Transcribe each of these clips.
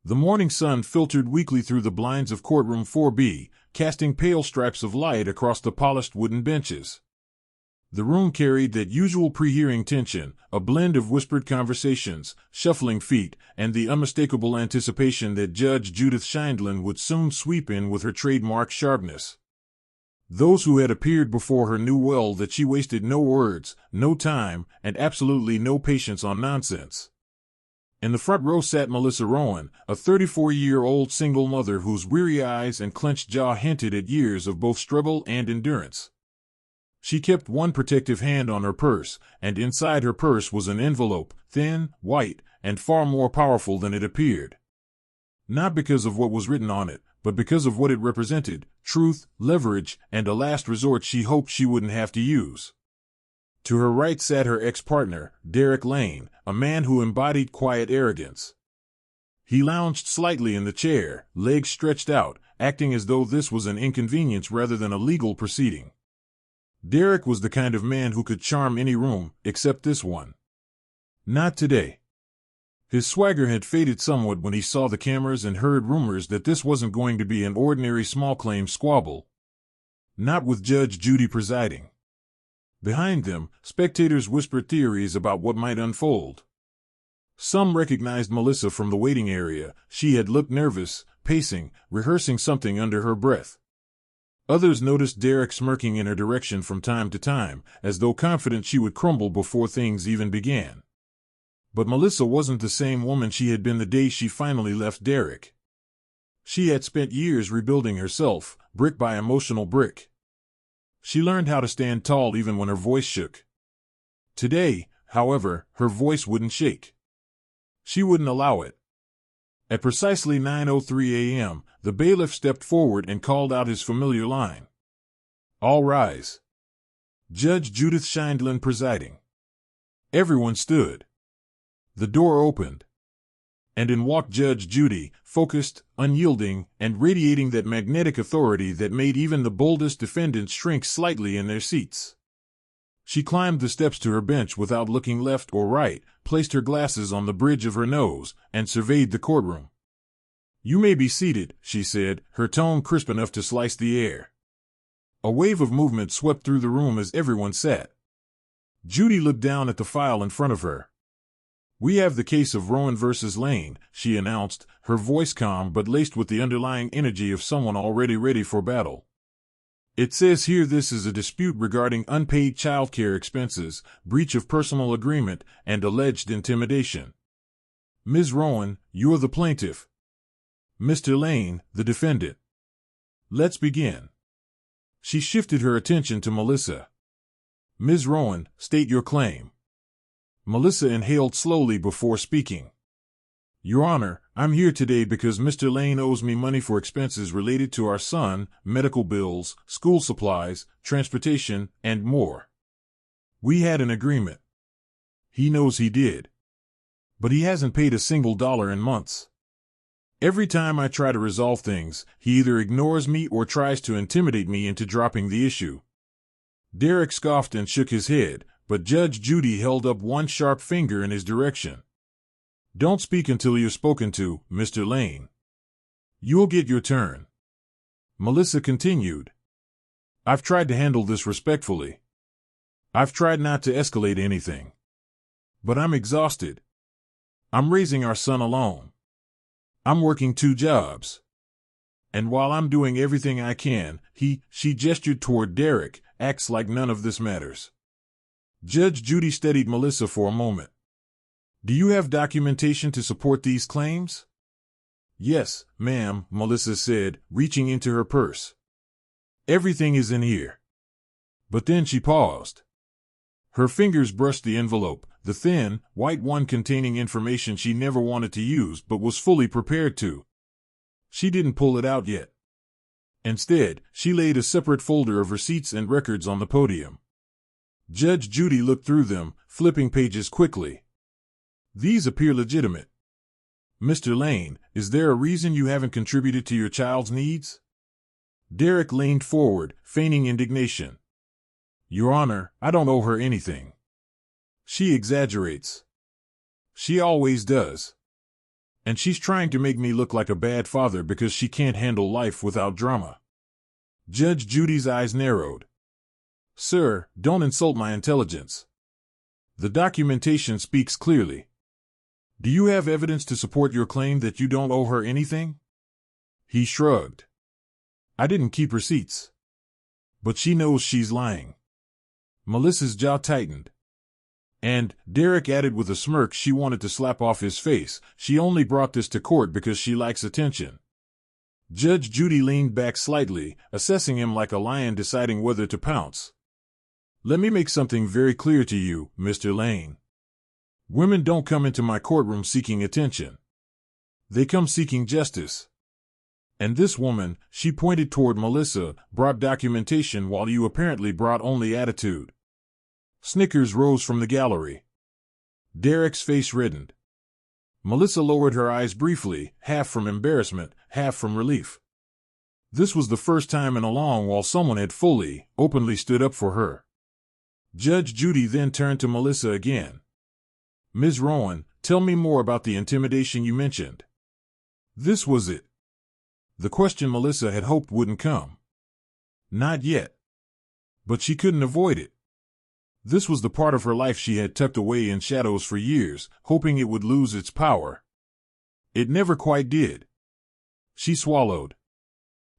The morning sun filtered weakly through the blinds of Courtroom 4B, casting pale stripes of light across the polished wooden benches. The room carried that usual pre-hearing tension, a blend of whispered conversations, shuffling feet, and the unmistakable anticipation that Judge Judith Scheindlin would soon sweep in with her trademark sharpness. Those who had appeared before her knew well that she wasted no words, no time, and absolutely no patience on nonsense. In the front row sat Melissa Rowan, a 34-year-old single mother whose weary eyes and clenched jaw hinted at years of both struggle and endurance. She kept one protective hand on her purse, and inside her purse was an envelope, thin, white, and far more powerful than it appeared. Not because of what was written on it, but because of what it represented: truth, leverage, and a last resort she hoped she wouldn't have to use. To her right sat her ex-partner, Derek Lane, a man who embodied quiet arrogance. He lounged slightly in the chair, legs stretched out, acting as though this was an inconvenience rather than a legal proceeding. Derek was the kind of man who could charm any room, except this one. Not today. His swagger had faded somewhat when he saw the cameras and heard rumors that this wasn't going to be an ordinary small claim squabble. Not with Judge Judy presiding. Behind them, spectators whispered theories about what might unfold. Some recognized Melissa from the waiting area. She had looked nervous, pacing, rehearsing something under her breath. Others noticed Derek smirking in her direction from time to time, as though confident she would crumble before things even began. But Melissa wasn't the same woman she had been the day she finally left Derek. She had spent years rebuilding herself, brick by emotional brick. She learned how to stand tall even when her voice shook. Today, however, her voice wouldn't shake. She wouldn't allow it. At precisely 9:03 a.m., the bailiff stepped forward and called out his familiar line. All rise. Judge Judith Scheindlin presiding. Everyone stood. The door opened. And in walked Judge Judy, focused, unyielding, and radiating that magnetic authority that made even the boldest defendants shrink slightly in their seats. She climbed the steps to her bench without looking left or right, placed her glasses on the bridge of her nose, and surveyed the courtroom. You may be seated, she said, her tone crisp enough to slice the air. A wave of movement swept through the room as everyone sat. Judy looked down at the file in front of her. We have the case of Rowan versus Lane, she announced, her voice calm but laced with the underlying energy of someone already ready for battle. It says here this is a dispute regarding unpaid childcare expenses, breach of personal agreement, and alleged intimidation. Ms. Rowan, you're the plaintiff. Mr. Lane, the defendant. Let's begin. She shifted her attention to Melissa. Ms. Rowan, state your claim. Melissa inhaled slowly before speaking. Your Honor, I'm here today because Mr. Lane owes me money for expenses related to our son, medical bills, school supplies, transportation, and more. We had an agreement. He knows he did. But he hasn't paid a single dollar in months. Every time I try to resolve things, he either ignores me or tries to intimidate me into dropping the issue. Derek scoffed and shook his head, but Judge Judy held up one sharp finger in his direction. Don't speak until you're spoken to, Mr. Lane. You'll get your turn. Melissa continued. I've tried to handle this respectfully. I've tried not to escalate anything. But I'm exhausted. I'm raising our son alone. I'm working 2 jobs. And while I'm doing everything I can, she gestured toward Derek, acts like none of this matters. Judge Judy studied Melissa for a moment. Do you have documentation to support these claims? Yes, ma'am, Melissa said, reaching into her purse. Everything is in here. But then she paused. Her fingers brushed the envelope, the thin, white one containing information she never wanted to use but was fully prepared to. She didn't pull it out yet. Instead, she laid a separate folder of receipts and records on the podium. Judge Judy looked through them, flipping pages quickly. These appear legitimate. Mr. Lane, is there a reason you haven't contributed to your child's needs? Derek leaned forward, feigning indignation. Your Honor, I don't owe her anything. She exaggerates. She always does. And she's trying to make me look like a bad father because she can't handle life without drama. Judge Judy's eyes narrowed. Sir, don't insult my intelligence. The documentation speaks clearly. Do you have evidence to support your claim that you don't owe her anything? He shrugged. I didn't keep receipts. But she knows she's lying. Melissa's jaw tightened. And, Derek added with a smirk she wanted to slap off his face, she only brought this to court because she likes attention. Judge Judy leaned back slightly, assessing him like a lion deciding whether to pounce. Let me make something very clear to you, Mr. Lane. Women don't come into my courtroom seeking attention. They come seeking justice. And this woman, she pointed toward Melissa, brought documentation while you apparently brought only attitude. Snickers rose from the gallery. Derek's face reddened. Melissa lowered her eyes briefly, half from embarrassment, half from relief. This was the first time in a long while someone had fully, openly stood up for her. Judge Judy then turned to Melissa again. Ms. Rowan, tell me more about the intimidation you mentioned. This was it. The question Melissa had hoped wouldn't come. Not yet. But she couldn't avoid it. This was the part of her life she had tucked away in shadows for years, hoping it would lose its power. It never quite did. She swallowed.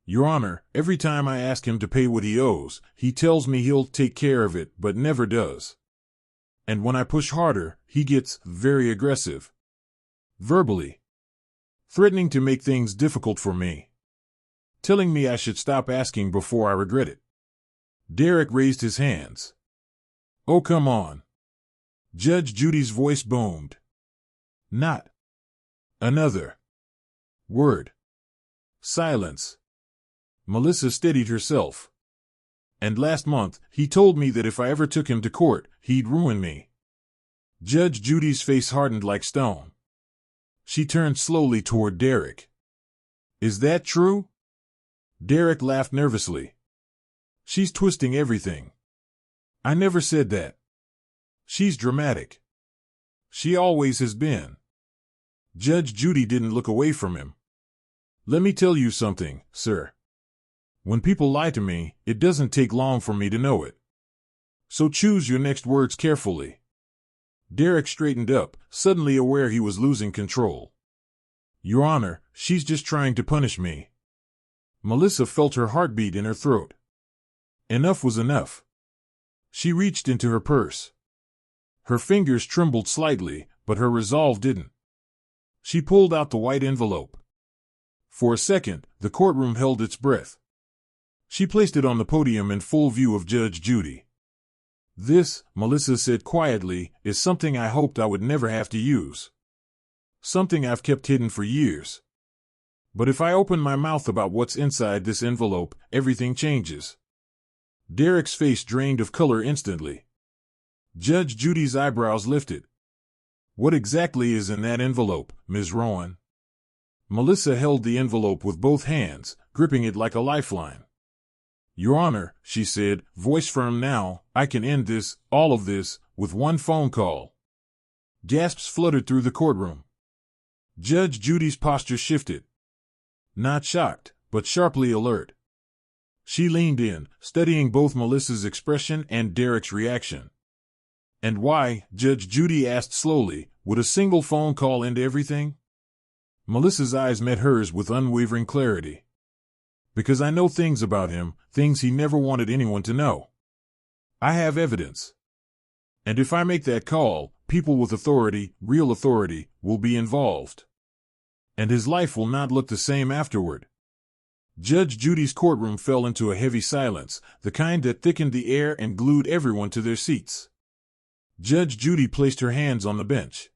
Your Honor, every time I ask him to pay what he owes, he tells me he'll take care of it, but never does. And when I push harder, he gets very aggressive. Verbally. Threatening to make things difficult for me. Telling me I should stop asking before I regret it. Derek raised his hands. Oh, come on. Judge Judy's voice boomed. Not another word. Silence. Melissa steadied herself. And last month, he told me that if I ever took him to court, he'd ruin me. Judge Judy's face hardened like stone. She turned slowly toward Derek. Is that true? Derek laughed nervously. She's twisting everything. I never said that. She's dramatic. She always has been. Judge Judy didn't look away from him. Let me tell you something, sir. When people lie to me, it doesn't take long for me to know it. So choose your next words carefully. Derek straightened up, suddenly aware he was losing control. Your Honor, she's just trying to punish me. Melissa felt her heartbeat in her throat. Enough was enough. She reached into her purse. Her fingers trembled slightly, but her resolve didn't. She pulled out the white envelope. For a second, the courtroom held its breath. She placed it on the podium in full view of Judge Judy. This, Melissa said quietly, is something I hoped I would never have to use. Something I've kept hidden for years. But if I open my mouth about what's inside this envelope, everything changes. Derek's face drained of color instantly. Judge Judy's eyebrows lifted. What exactly is in that envelope, Ms. Rowan? Melissa held the envelope with both hands, gripping it like a lifeline. Your Honor, she said, voice firm now, I can end this, all of this, with one phone call. Gasps fluttered through the courtroom. Judge Judy's posture shifted. Not shocked, but sharply alert. She leaned in, studying both Melissa's expression and Derek's reaction. And why, Judge Judy asked slowly, would a single phone call end everything? Melissa's eyes met hers with unwavering clarity. Because I know things about him, things he never wanted anyone to know. I have evidence. And if I make that call, people with authority, real authority, will be involved. And his life will not look the same afterward. Judge Judy's courtroom fell into a heavy silence, the kind that thickened the air and glued everyone to their seats. Judge Judy placed her hands on the bench.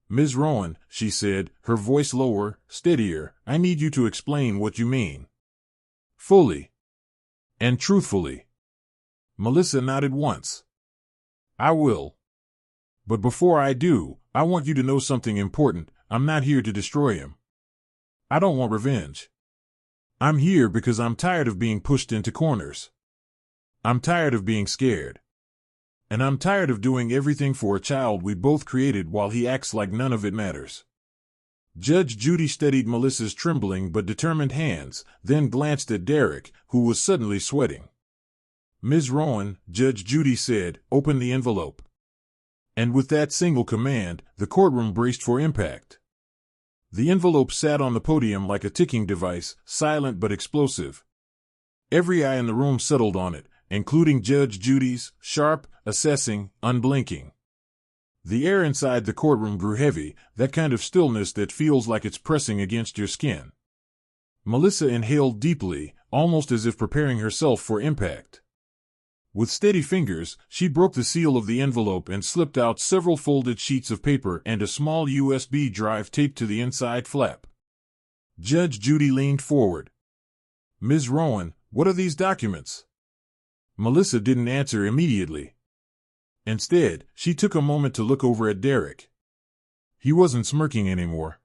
Ms. Rowan, she said, her voice lower, steadier, I need you to explain what you mean. Fully. And truthfully. Melissa nodded once. I will. But before I do, I want you to know something important. I'm not here to destroy him. I don't want revenge. I'm here because I'm tired of being pushed into corners. I'm tired of being scared. And I'm tired of doing everything for a child we both created while he acts like none of it matters. Judge Judy studied Melissa's trembling but determined hands, then glanced at Derek, who was suddenly sweating. "Ms. Rowan," Judge Judy said, "open the envelope." And with that single command, the courtroom braced for impact. The envelope sat on the podium like a ticking device, silent but explosive. Every eye in the room settled on it, including Judge Judy's, sharp, assessing, unblinking. The air inside the courtroom grew heavy, that kind of stillness that feels like it's pressing against your skin. Melissa inhaled deeply, almost as if preparing herself for impact. With steady fingers, she broke the seal of the envelope and slipped out several folded sheets of paper and a small USB drive taped to the inside flap. Judge Judy leaned forward. "Ms. Rowan, what are these documents?" Melissa didn't answer immediately. Instead, she took a moment to look over at Derek. He wasn't smirking anymore.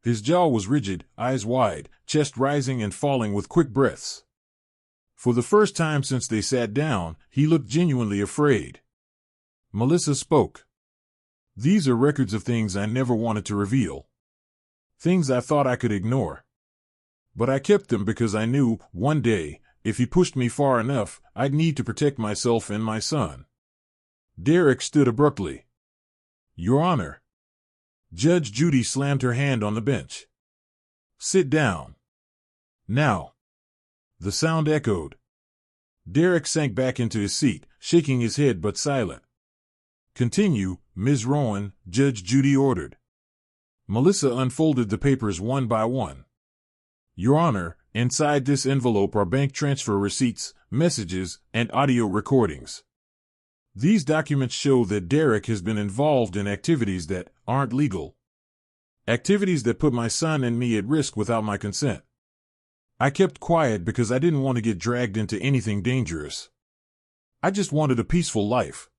His jaw was rigid, eyes wide, chest rising and falling with quick breaths. For the first time since they sat down, he looked genuinely afraid. Melissa spoke. "These are records of things I never wanted to reveal. Things I thought I could ignore. But I kept them because I knew, one day, if he pushed me far enough, I'd need to protect myself and my son." Derek stood abruptly. "Your Honor." Judge Judy slammed her hand on the bench. "Sit down. Now." The sound echoed. Derek sank back into his seat, shaking his head but silent. "Continue, Ms. Rowan," Judge Judy ordered. Melissa unfolded the papers one by one. "Your Honor, inside this envelope are bank transfer receipts, messages, and audio recordings. These documents show that Derek has been involved in activities that aren't legal. Activities that put my son and me at risk without my consent. I kept quiet because I didn't want to get dragged into anything dangerous. I just wanted a peaceful life."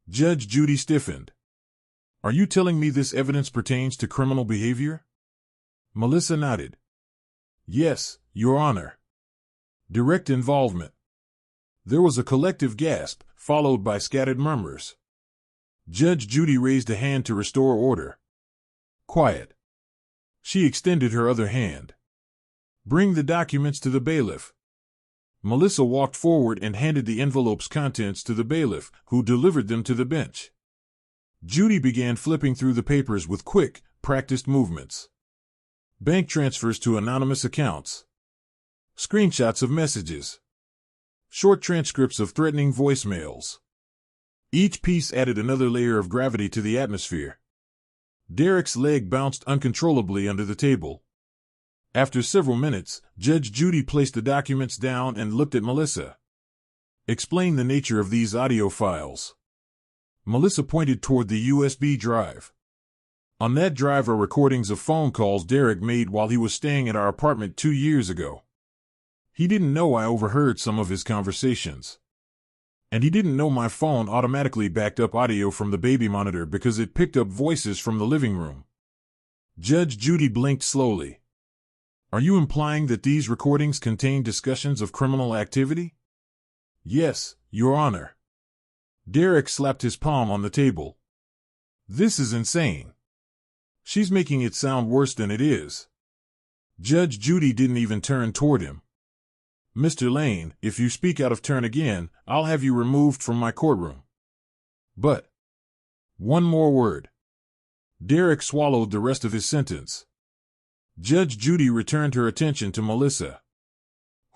Judge Judy stiffened. "Are you telling me this evidence pertains to criminal behavior?" Melissa nodded. "Yes, Your Honor. Direct involvement." There was a collective gasp, followed by scattered murmurs. Judge Judy raised a hand to restore order. "Quiet." She extended her other hand. "Bring the documents to the bailiff." Melissa walked forward and handed the envelope's contents to the bailiff, who delivered them to the bench. Judy began flipping through the papers with quick, practiced movements. Bank transfers to anonymous accounts. Screenshots of messages. Short transcripts of threatening voicemails. Each piece added another layer of gravity to the atmosphere. Derek's leg bounced uncontrollably under the table. After several minutes, Judge Judy placed the documents down and looked at Melissa. "Explain the nature of these audio files." Melissa pointed toward the USB drive. "On that drive are recordings of phone calls Derek made while he was staying at our apartment 2 years ago. He didn't know I overheard some of his conversations. And he didn't know my phone automatically backed up audio from the baby monitor because it picked up voices from the living room." Judge Judy blinked slowly. "Are you implying that these recordings contain discussions of criminal activity?" "Yes, Your Honor." Derek slapped his palm on the table. "This is insane. She's making it sound worse than it is." Judge Judy didn't even turn toward him. "Mr. Lane, if you speak out of turn again, I'll have you removed from my courtroom." "But..." "One more word." Derek swallowed the rest of his sentence. Judge Judy returned her attention to Melissa.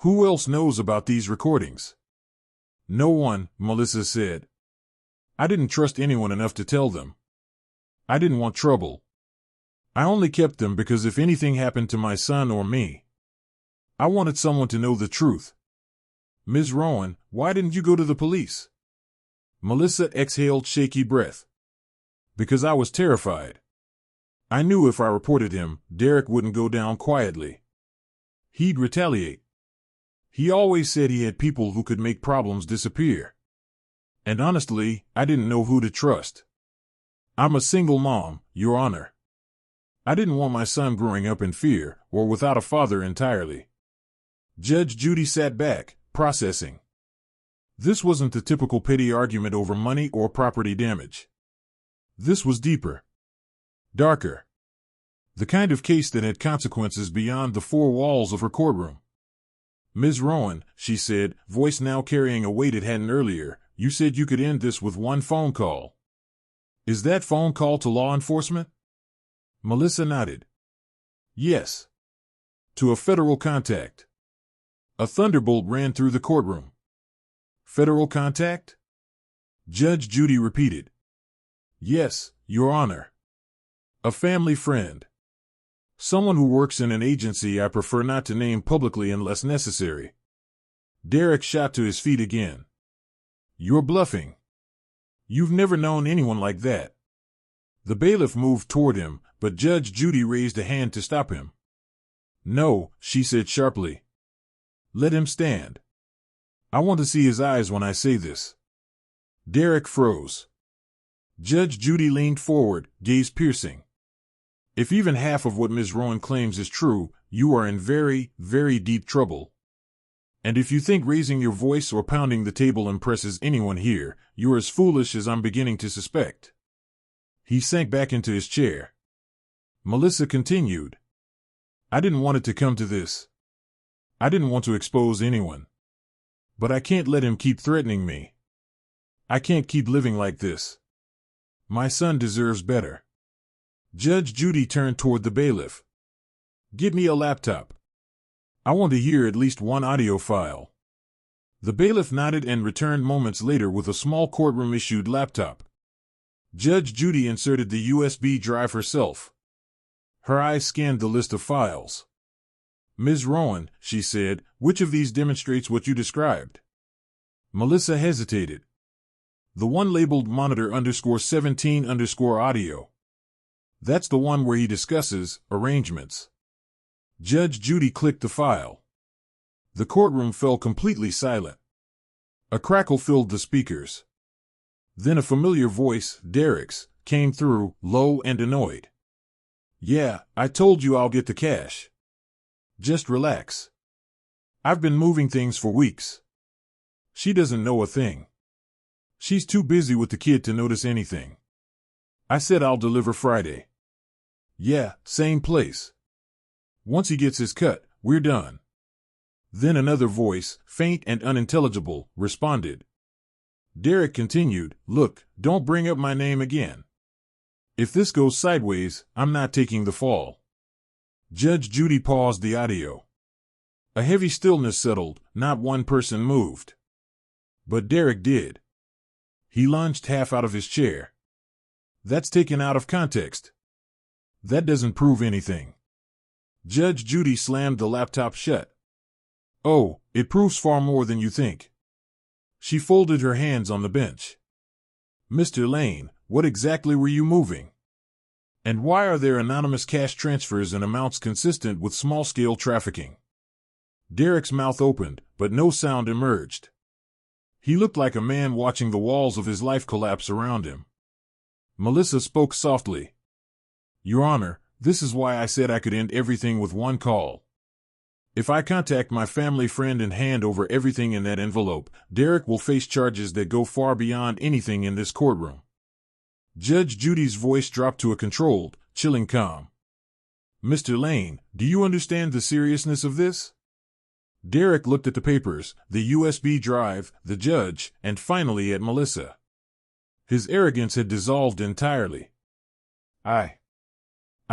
"Who else knows about these recordings?" "No one," Melissa said. "I didn't trust anyone enough to tell them. I didn't want trouble. I only kept them because if anything happened to my son or me, I wanted someone to know the truth." "Ms. Rowan, why didn't you go to the police?" Melissa exhaled shaky breath. "Because I was terrified. I knew if I reported him, Derek wouldn't go down quietly. He'd retaliate. He always said he had people who could make problems disappear. And honestly, I didn't know who to trust. I'm a single mom, Your Honor. I didn't want my son growing up in fear, or without a father entirely." Judge Judy sat back, processing. This wasn't the typical petty argument over money or property damage. This was deeper. Darker. The kind of case that had consequences beyond the four walls of her courtroom. "Ms. Rowan," she said, voice now carrying a weight it hadn't earlier, "you said you could end this with one phone call. Is that phone call to law enforcement?" Melissa nodded. "Yes. To a federal contact." A thunderbolt ran through the courtroom. "Federal contact?" Judge Judy repeated. "Yes, Your Honor. A family friend. Someone who works in an agency I prefer not to name publicly unless necessary." Derek shot to his feet again. "You're bluffing. You've never known anyone like that." The bailiff moved toward him, but Judge Judy raised a hand to stop him. "No," she said sharply. "Let him stand. I want to see his eyes when I say this." Derek froze. Judge Judy leaned forward, gaze piercing. "If even half of what Ms. Rowan claims is true, you are in very, very deep trouble. And if you think raising your voice or pounding the table impresses anyone here, you're as foolish as I'm beginning to suspect." He sank back into his chair. Melissa continued. "I didn't want it to come to this. I didn't want to expose anyone. But I can't let him keep threatening me. I can't keep living like this. My son deserves better." Judge Judy turned toward the bailiff. "Get me a laptop. I want to hear at least one audio file." The bailiff nodded and returned moments later with a small courtroom-issued laptop. Judge Judy inserted the USB drive herself. Her eyes scanned the list of files. "Ms. Rowan," she said, "which of these demonstrates what you described?" Melissa hesitated. "The one labeled monitor_17_audio. That's the one where he discusses arrangements." Judge Judy clicked the file. The courtroom fell completely silent. A crackle filled the speakers. Then a familiar voice, Derek's, came through, low and annoyed. "Yeah, I told you I'll get the cash. Just relax. I've been moving things for weeks. She doesn't know a thing. She's too busy with the kid to notice anything. I said I'll deliver Friday. Yeah, same place. Once he gets his cut, we're done." Then another voice, faint and unintelligible, responded. Derek continued, "Look, don't bring up my name again. If this goes sideways, I'm not taking the fall." Judge Judy paused the audio. A heavy stillness settled, not one person moved. But Derek did. He lunged half out of his chair. "That's taken out of context. That doesn't prove anything." Judge Judy slammed the laptop shut. "Oh, it proves far more than you think." She folded her hands on the bench. "Mr. Lane, what exactly were you moving? And why are there anonymous cash transfers in amounts consistent with small-scale trafficking?" Derek's mouth opened, but no sound emerged. He looked like a man watching the walls of his life collapse around him. Melissa spoke softly. "Your Honor, this is why I said I could end everything with one call. If I contact my family friend and hand over everything in that envelope, Derek will face charges that go far beyond anything in this courtroom." Judge Judy's voice dropped to a controlled, chilling calm. "Mr. Lane, do you understand the seriousness of this?" Derek looked at the papers, the USB drive, the judge, and finally at Melissa. His arrogance had dissolved entirely. I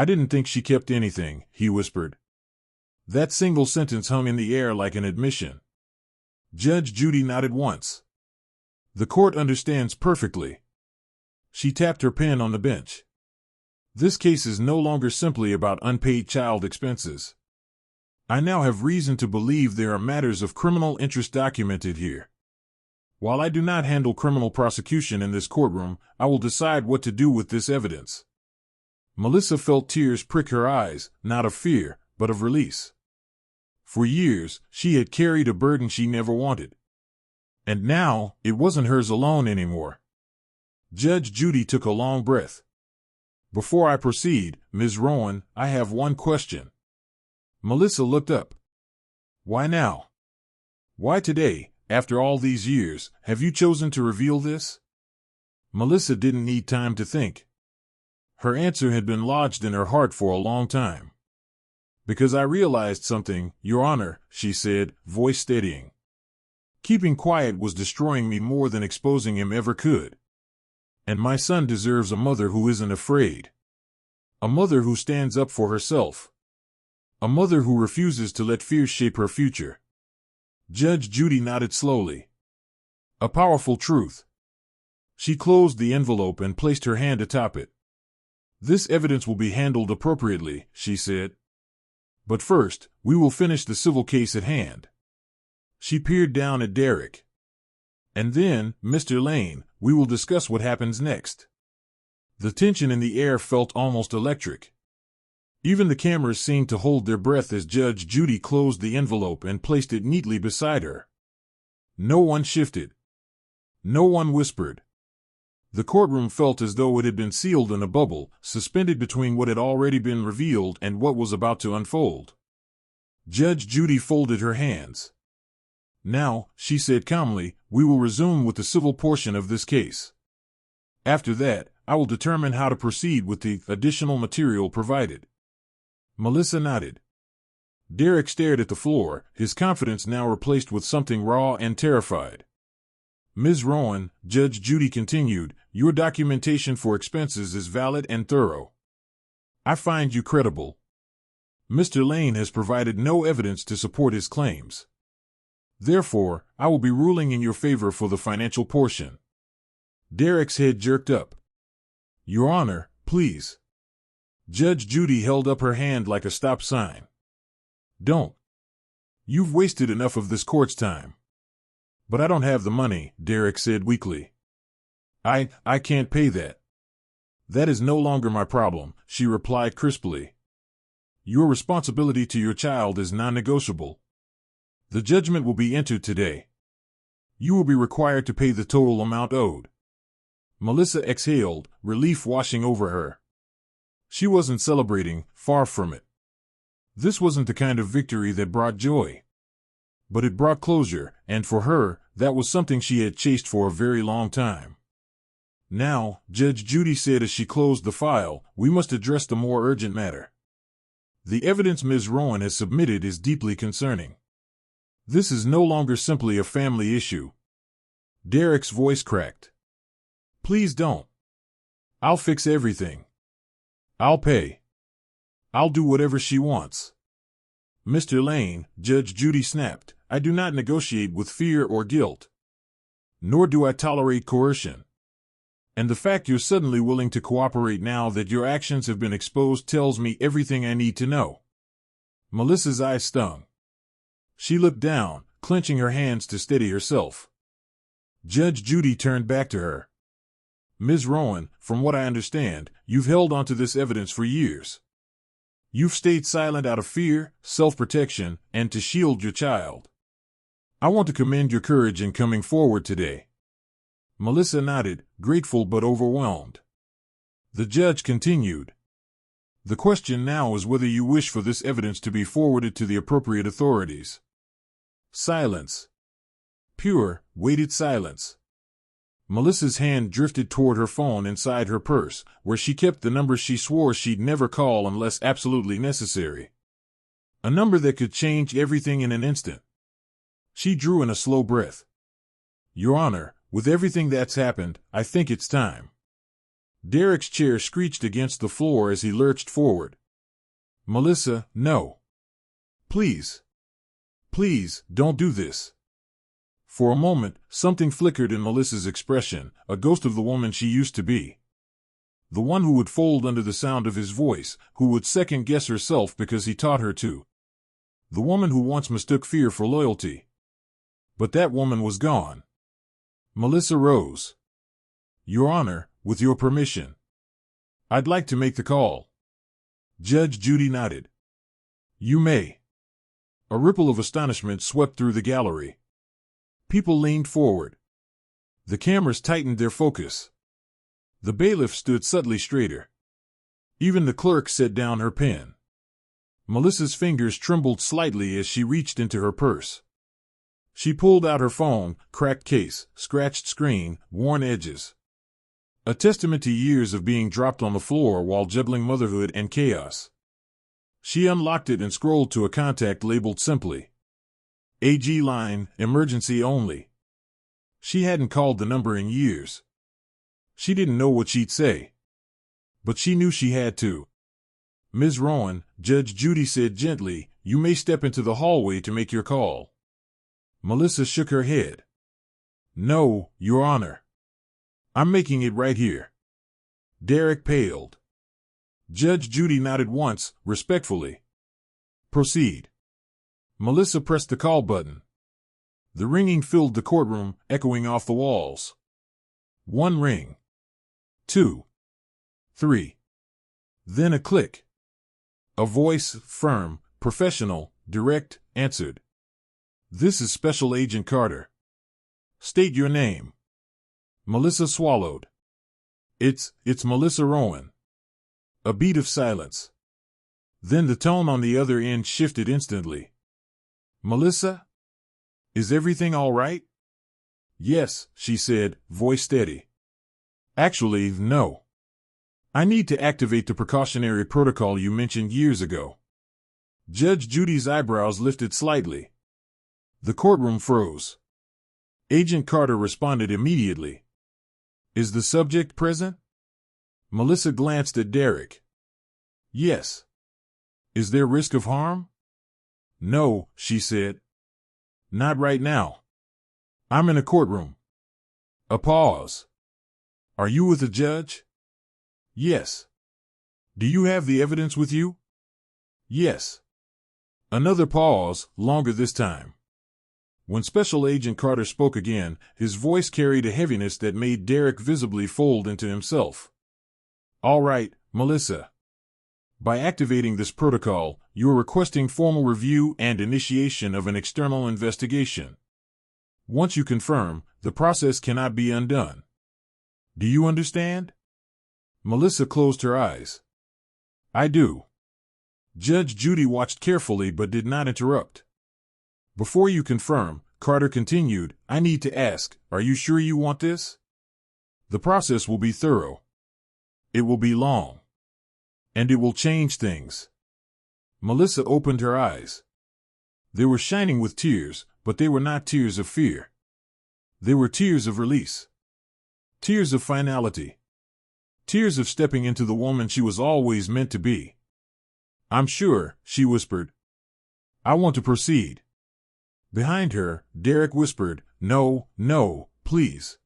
didn't think she kept anything," he whispered. That single sentence hung in the air like an admission. Judge Judy nodded once. "The court understands perfectly." She tapped her pen on the bench. "This case is no longer simply about unpaid child expenses. I now have reason to believe there are matters of criminal interest documented here. While I do not handle criminal prosecution in this courtroom, I will decide what to do with this evidence." Melissa felt tears prick her eyes, not of fear, but of release. For years, she had carried a burden she never wanted. And now, it wasn't hers alone anymore. Judge Judy took a long breath. "Before I proceed, Ms. Rowan, I have one question." Melissa looked up. "Why now? Why today, after all these years, have you chosen to reveal this?" Melissa didn't need time to think. Her answer had been lodged in her heart for a long time. "Because I realized something, Your Honor," she said, voice steadying. "Keeping quiet was destroying me more than exposing him ever could. And my son deserves a mother who isn't afraid. A mother who stands up for herself. A mother who refuses to let fear shape her future." Judge Judy nodded slowly. A powerful truth. She closed the envelope and placed her hand atop it. "This evidence will be handled appropriately," she said. "But first, we will finish the civil case at hand." She peered down at Derek. "And then, Mr. Lane, we will discuss what happens next." The tension in the air felt almost electric. Even the cameras seemed to hold their breath as Judge Judy closed the envelope and placed it neatly beside her. No one shifted. No one whispered. The courtroom felt as though it had been sealed in a bubble, suspended between what had already been revealed and what was about to unfold. Judge Judy folded her hands. "Now," she said calmly, "we will resume with the civil portion of this case. After that, I will determine how to proceed with the additional material provided." Melissa nodded. Derek stared at the floor, his confidence now replaced with something raw and terrified. "Ms. Rowan," Judge Judy continued, "your documentation for expenses is valid and thorough. I find you credible. Mr. Lane has provided no evidence to support his claims. Therefore, I will be ruling in your favor for the financial portion." Derek's head jerked up. "Your Honor, please." Judge Judy held up her hand like a stop sign. "Don't. You've wasted enough of this court's time." "But I don't have the money," Derek said weakly. I can't pay that." "That is no longer my problem," she replied crisply. "Your responsibility to your child is non-negotiable. The judgment will be entered today. You will be required to pay the total amount owed." Melissa exhaled, relief washing over her. She wasn't celebrating, far from it. This wasn't the kind of victory that brought joy. But it brought closure, and for her, that was something she had chased for a very long time. "Now," Judge Judy said as she closed the file, "we must address the more urgent matter. The evidence Ms. Rowan has submitted is deeply concerning. This is no longer simply a family issue." Derek's voice cracked. "Please don't. I'll fix everything. I'll pay. I'll do whatever she wants." "Mr. Lane," Judge Judy snapped, "I do not negotiate with fear or guilt. Nor do I tolerate coercion. And the fact you're suddenly willing to cooperate now that your actions have been exposed tells me everything I need to know." Melissa's eyes stung. She looked down, clenching her hands to steady herself. Judge Judy turned back to her. "Ms. Rowan, from what I understand, you've held onto this evidence for years. You've stayed silent out of fear, self-protection, and to shield your child. I want to commend your courage in coming forward today." Melissa nodded, grateful but overwhelmed. The judge continued. "The question now is whether you wish for this evidence to be forwarded to the appropriate authorities." Silence. Pure, weighted silence. Melissa's hand drifted toward her phone inside her purse, where she kept the number she swore she'd never call unless absolutely necessary. A number that could change everything in an instant. She drew in a slow breath. "Your Honor, with everything that's happened, I think it's time." Derek's chair screeched against the floor as he lurched forward. "Melissa, no. Please. Please, don't do this." For a moment, something flickered in Melissa's expression, a ghost of the woman she used to be. The one who would fold under the sound of his voice, who would second-guess herself because he taught her to. The woman who once mistook fear for loyalty. But that woman was gone. Melissa rose. "Your Honor, with your permission, I'd like to make the call." Judge Judy nodded. "You may." A ripple of astonishment swept through the gallery. People leaned forward. The cameras tightened their focus. The bailiff stood subtly straighter. Even the clerk set down her pen. Melissa's fingers trembled slightly as she reached into her purse. She pulled out her phone, cracked case, scratched screen, worn edges. A testament to years of being dropped on the floor while juggling motherhood and chaos. She unlocked it and scrolled to a contact labeled simply, AG line, emergency only. She hadn't called the number in years. She didn't know what she'd say, but she knew she had to. Ms. Rowan, Judge Judy said gently, you may step into the hallway to make your call. Melissa shook her head. No, Your Honor. I'm making it right here. Derek paled. Judge Judy nodded once, respectfully. Proceed. Melissa pressed the call button. The ringing filled the courtroom, echoing off the walls. 1 ring. 2. 3. Then a click. A voice, firm, professional, direct, answered. This is Special Agent Carter. State your name. Melissa swallowed. It's Melissa Rowan. A beat of silence. Then the tone on the other end shifted instantly. Melissa? Is everything all right? Yes, she said, voice steady. Actually, no. I need to activate the precautionary protocol you mentioned years ago. Judge Judy's eyebrows lifted slightly. The courtroom froze. Agent Carter responded immediately. Is the subject present? Melissa glanced at Derek. Yes. Is there risk of harm? No, she said. Not right now. I'm in a courtroom. A pause. Are you with a judge? Yes. Do you have the evidence with you? Yes. Another pause, longer this time. When Special Agent Carter spoke again, his voice carried a heaviness that made Derek visibly fold into himself. All right, Melissa. By activating this protocol, you are requesting formal review and initiation of an external investigation. Once you confirm, the process cannot be undone. Do you understand? Melissa closed her eyes. I do. Judge Judy watched carefully but did not interrupt. Before you confirm, Carter continued, I need to ask, are you sure you want this? The process will be thorough. It will be long. And it will change things. Melissa opened her eyes. They were shining with tears, but they were not tears of fear. They were tears of release. Tears of finality. Tears of stepping into the woman she was always meant to be. I'm sure, she whispered. I want to proceed. Behind her, Derek whispered, No, please.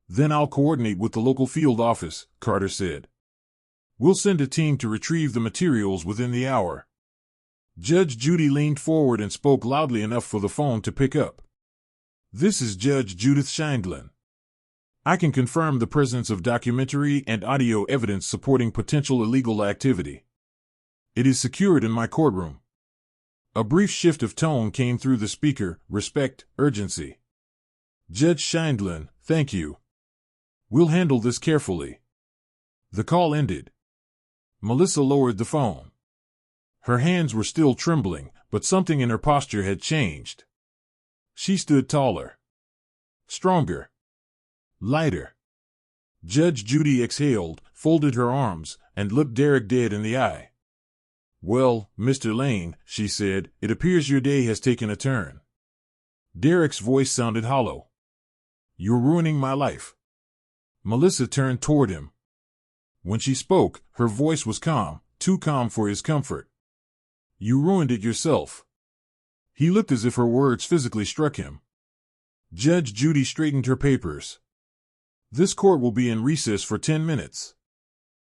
Then I'll coordinate with the local field office, Carter said. We'll send a team to retrieve the materials within the hour. Judge Judy leaned forward and spoke loudly enough for the phone to pick up. This is Judge Judith Scheindlin. I can confirm the presence of documentary and audio evidence supporting potential illegal activity. It is secured in my courtroom. A brief shift of tone came through the speaker, respect, urgency. Judge Scheindlin, thank you. We'll handle this carefully. The call ended. Melissa lowered the phone. Her hands were still trembling, but something in her posture had changed. She stood taller. Stronger. Lighter. Judge Judy exhaled, folded her arms, and looked Derek dead in the eye. Well, Mr. Lane, she said, it appears your day has taken a turn. Derek's voice sounded hollow. You're ruining my life. Melissa turned toward him. When she spoke, her voice was calm, too calm for his comfort. You ruined it yourself. He looked as if her words physically struck him. Judge Judy straightened her papers. This court will be in recess for 10 minutes.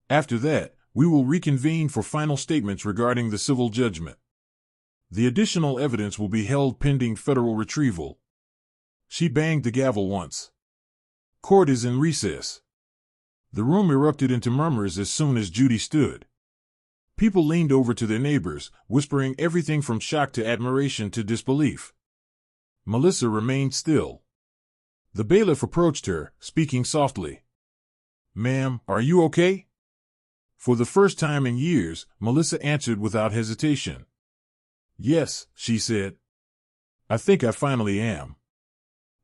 After that, we will reconvene for final statements regarding the civil judgment. The additional evidence will be held pending federal retrieval. She banged the gavel once. Court is in recess. The room erupted into murmurs as soon as Judy stood. People leaned over to their neighbors, whispering everything from shock to admiration to disbelief. Melissa remained still. The bailiff approached her, speaking softly. Ma'am, are you okay? For the first time in years, Melissa answered without hesitation. Yes, she said. I think I finally am.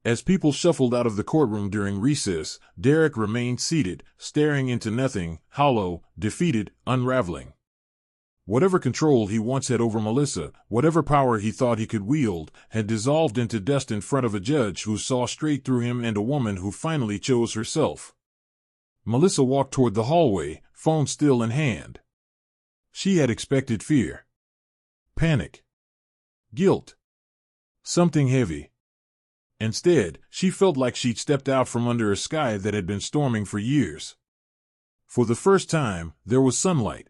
As people shuffled out of the courtroom during recess, Derek remained seated, staring into nothing, hollow, defeated, unraveling. Whatever control he once had over Melissa, whatever power he thought he could wield, had dissolved into dust in front of a judge who saw straight through him and a woman who finally chose herself. Melissa walked toward the hallway, phone still in hand. She had expected fear, panic, guilt, something heavy. Instead, she felt like she'd stepped out from under a sky that had been storming for years. For the first time, there was sunlight.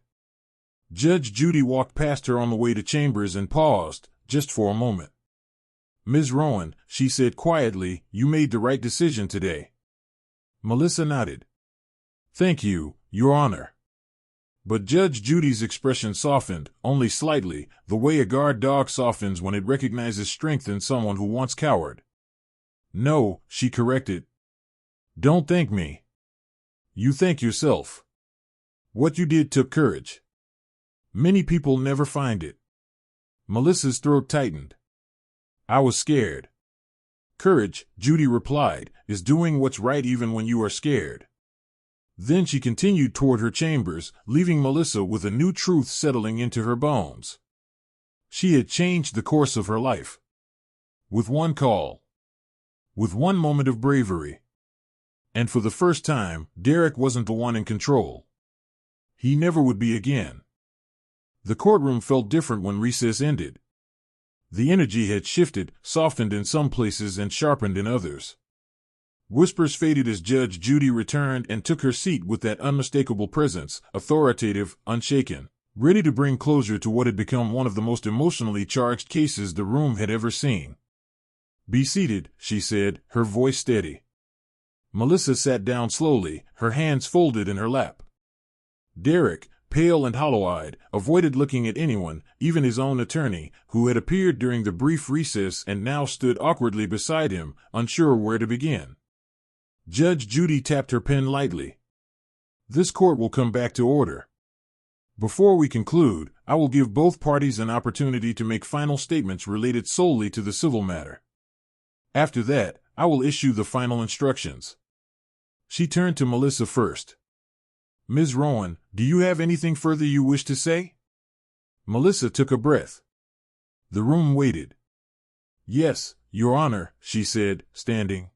Judge Judy walked past her on the way to chambers and paused, just for a moment. "Ms. Rowan," she said quietly, "you made the right decision today." Melissa nodded. "Thank you, Your Honor." But Judge Judy's expression softened, only slightly, the way a guard dog softens when it recognizes strength in someone who once cowered. "No," she corrected. "Don't thank me. You thank yourself. What you did took courage. Many people never find it." Melissa's throat tightened. "I was scared." "Courage," Judy replied, "is doing what's right even when you are scared." Then she continued toward her chambers, leaving Melissa with a new truth settling into her bones. She had changed the course of her life. With one call. With one moment of bravery. And for the first time, Derek wasn't the one in control. He never would be again. The courtroom felt different when recess ended. The energy had shifted, softened in some places and sharpened in others. Whispers faded as Judge Judy returned and took her seat with that unmistakable presence, authoritative, unshaken, ready to bring closure to what had become one of the most emotionally charged cases the room had ever seen. "Be seated," she said, her voice steady. Melissa sat down slowly, her hands folded in her lap. Derek, pale and hollow-eyed, avoided looking at anyone, even his own attorney, who had appeared during the brief recess and now stood awkwardly beside him, unsure where to begin. Judge Judy tapped her pen lightly. "This court will come back to order. Before we conclude, I will give both parties an opportunity to make final statements related solely to the civil matter. After that, I will issue the final instructions." She turned to Melissa first. "Ms. Rowan, do you have anything further you wish to say?" Melissa took a breath. The room waited. "Yes, Your Honor," she said, standing.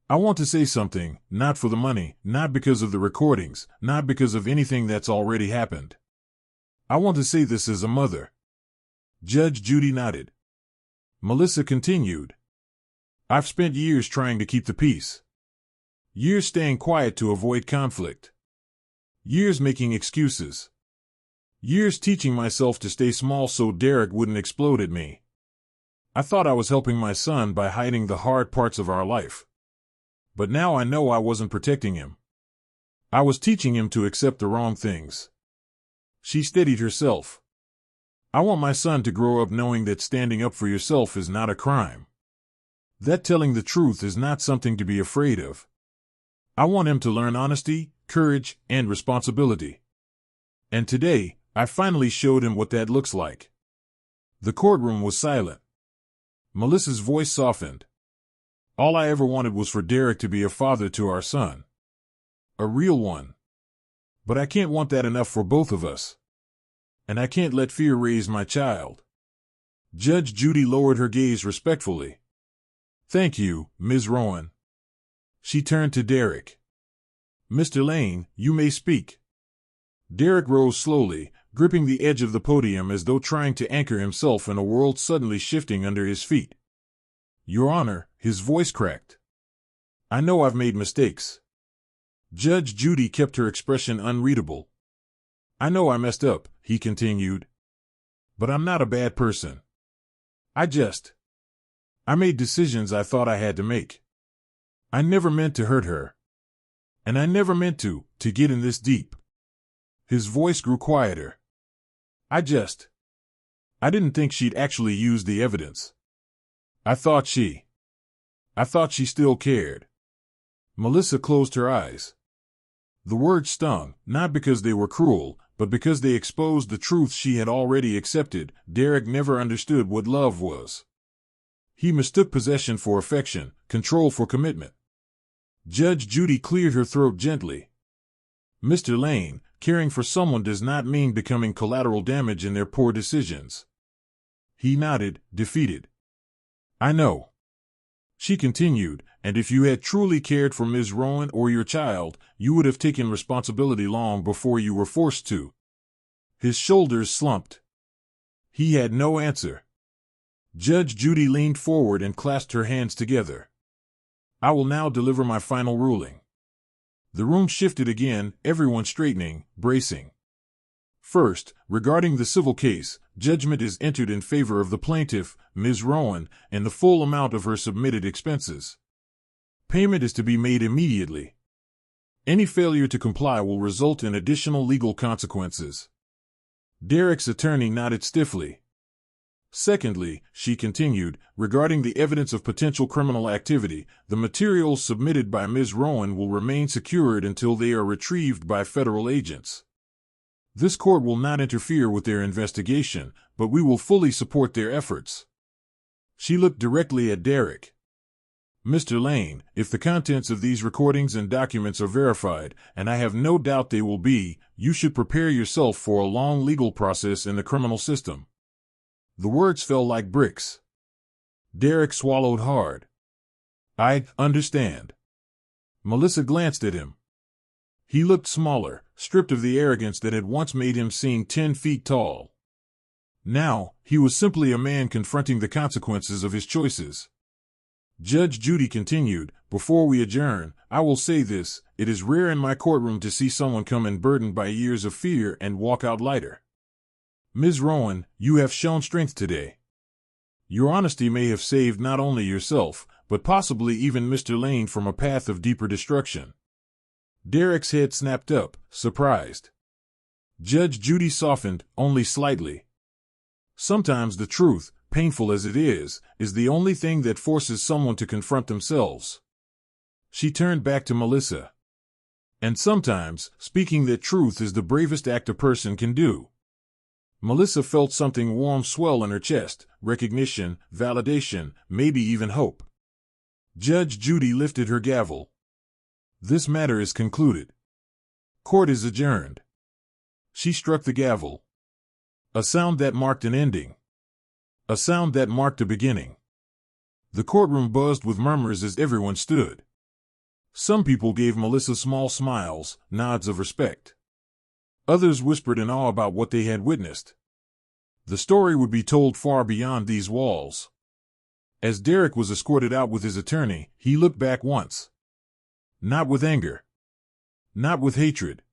"I want to say something, not for the money, not because of the recordings, not because of anything that's already happened. I want to say this as a mother." Judge Judy nodded. Melissa continued. "I've spent years trying to keep the peace. Years staying quiet to avoid conflict. Years making excuses. Years teaching myself to stay small so Derek wouldn't explode at me. I thought I was helping my son by hiding the hard parts of our life. But now I know I wasn't protecting him. I was teaching him to accept the wrong things." She steadied herself. "I want my son to grow up knowing that standing up for yourself is not a crime. That telling the truth is not something to be afraid of. I want him to learn honesty, courage, and responsibility. And today, I finally showed him what that looks like." The courtroom was silent. Melissa's voice softened. "All I ever wanted was for Derek to be a father to our son. A real one. But I can't want that enough for both of us. And I can't let fear raise my child." Judge Judy lowered her gaze respectfully. "Thank you, Ms. Rowan." She turned to Derek. "Mr. Lane, you may speak." Derek rose slowly, gripping the edge of the podium as though trying to anchor himself in a world suddenly shifting under his feet. "Your Honor," his voice cracked. "I know I've made mistakes." Judge Judy kept her expression unreadable. "I know I messed up," he continued. "But I'm not a bad person. I made decisions I thought I had to make. I never meant to hurt her. And I never meant to get in this deep." His voice grew quieter. I didn't think she'd actually use the evidence. I thought she still cared." Melissa closed her eyes. The words stung, not because they were cruel, but because they exposed the truth she had already accepted. Derek never understood what love was. He mistook possession for affection, control for commitment. Judge Judy cleared her throat gently. Mr. Lane, caring for someone does not mean becoming collateral damage in their poor decisions. He nodded, defeated. I know. She continued, and if you had truly cared for Ms. Rowan or your child, you would have taken responsibility long before you were forced to. His shoulders slumped. He had no answer. Judge Judy leaned forward and clasped her hands together. I will now deliver my final ruling. The room shifted again, everyone straightening, bracing. First, regarding the civil case, judgment is entered in favor of the plaintiff, Ms. Rowan, and the full amount of her submitted expenses. Payment is to be made immediately. Any failure to comply will result in additional legal consequences. Derek's attorney nodded stiffly. Secondly, she continued, regarding the evidence of potential criminal activity, the materials submitted by Ms. Rowan will remain secured until they are retrieved by federal agents. This court will not interfere with their investigation, but we will fully support their efforts. She looked directly at Derek. Mr. Lane, if the contents of these recordings and documents are verified, and I have no doubt they will be, you should prepare yourself for a long legal process in the criminal system. The words fell like bricks. Derek swallowed hard. I understand. Melissa glanced at him. He looked smaller, stripped of the arrogance that had once made him seem 10 feet tall. Now, he was simply a man confronting the consequences of his choices. Judge Judy continued, before we adjourn, I will say this, it is rare in my courtroom to see someone come in burdened by years of fear and walk out lighter. Ms. Rowan, you have shown strength today. Your honesty may have saved not only yourself, but possibly even Mr. Lane from a path of deeper destruction. Derek's head snapped up, surprised. Judge Judy softened, only slightly. Sometimes the truth, painful as it is the only thing that forces someone to confront themselves. She turned back to Melissa. And sometimes, speaking that truth is the bravest act a person can do. Melissa felt something warm swell in her chest, recognition, validation, maybe even hope. Judge Judy lifted her gavel. This matter is concluded. Court is adjourned. She struck the gavel. A sound that marked an ending. A sound that marked a beginning. The courtroom buzzed with murmurs as everyone stood. Some people gave Melissa small smiles, nods of respect. Others whispered in awe about what they had witnessed. The story would be told far beyond these walls. As Derek was escorted out with his attorney, he looked back once. Not with anger. Not with hatred.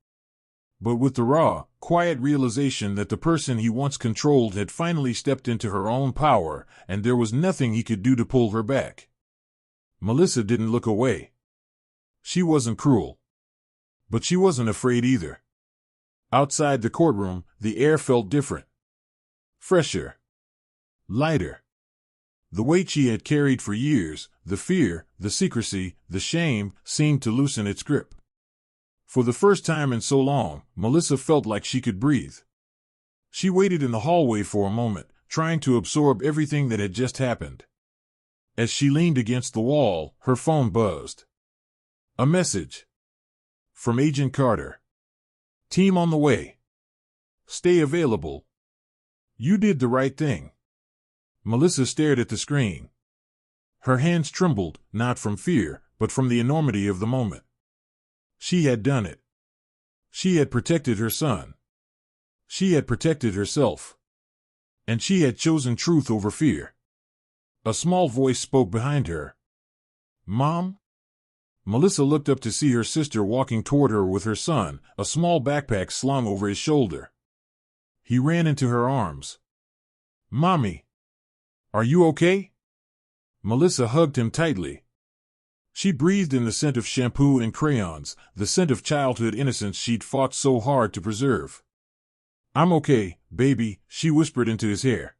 But with the raw, quiet realization that the person he once controlled had finally stepped into her own power, and there was nothing he could do to pull her back. Melissa didn't look away. She wasn't cruel. But she wasn't afraid either. Outside the courtroom, the air felt different. Fresher. Lighter. The weight she had carried for years, the fear, the secrecy, the shame, seemed to loosen its grip. For the first time in so long, Melissa felt like she could breathe. She waited in the hallway for a moment, trying to absorb everything that had just happened. As she leaned against the wall, her phone buzzed. A message. From Agent Carter. Team on the way. Stay available. You did the right thing. Melissa stared at the screen. Her hands trembled, not from fear, but from the enormity of the moment. She had done it. She had protected her son. She had protected herself. And she had chosen truth over fear. A small voice spoke behind her. Mom? Melissa looked up to see her sister walking toward her with her son, a small backpack slung over his shoulder. He ran into her arms. Mommy! Are you okay? Melissa hugged him tightly. She breathed in the scent of shampoo and crayons, the scent of childhood innocence she'd fought so hard to preserve. I'm okay, baby, she whispered into his hair.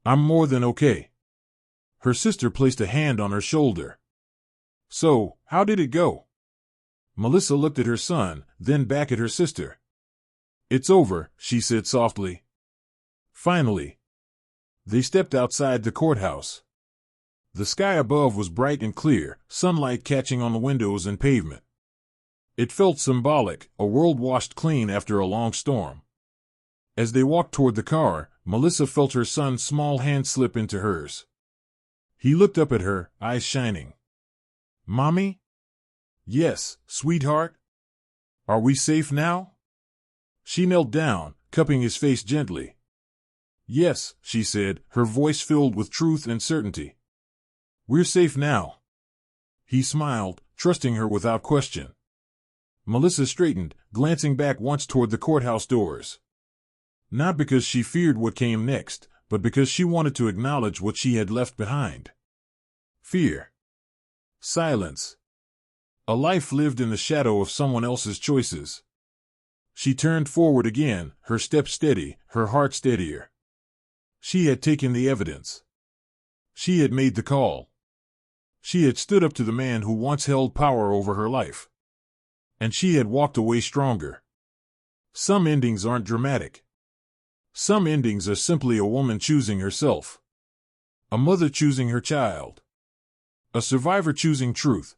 I'm more than okay. Her sister placed a hand on her shoulder. So, how did it go? Melissa looked at her son, then back at her sister. It's over, she said softly. Finally. They stepped outside the courthouse. The sky above was bright and clear, sunlight catching on the windows and pavement. It felt symbolic, a world washed clean after a long storm. As they walked toward the car, Melissa felt her son's small hand slip into hers. He looked up at her, eyes shining. "Mommy?" "Yes, sweetheart." "Are we safe now?" She knelt down, cupping his face gently. "Yes," she said, her voice filled with truth and certainty. "We're safe now." He smiled, trusting her without question. Melissa straightened, glancing back once toward the courthouse doors. Not because she feared what came next, but because she wanted to acknowledge what she had left behind. Fear. Silence. A life lived in the shadow of someone else's choices. She turned forward again, her step steady, her heart steadier. She had taken the evidence. She had made the call. She had stood up to the man who once held power over her life. And she had walked away stronger. Some endings aren't dramatic. Some endings are simply a woman choosing herself. A mother choosing her child. A survivor choosing truth.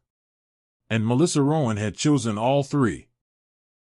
And Melissa Rowan had chosen all three.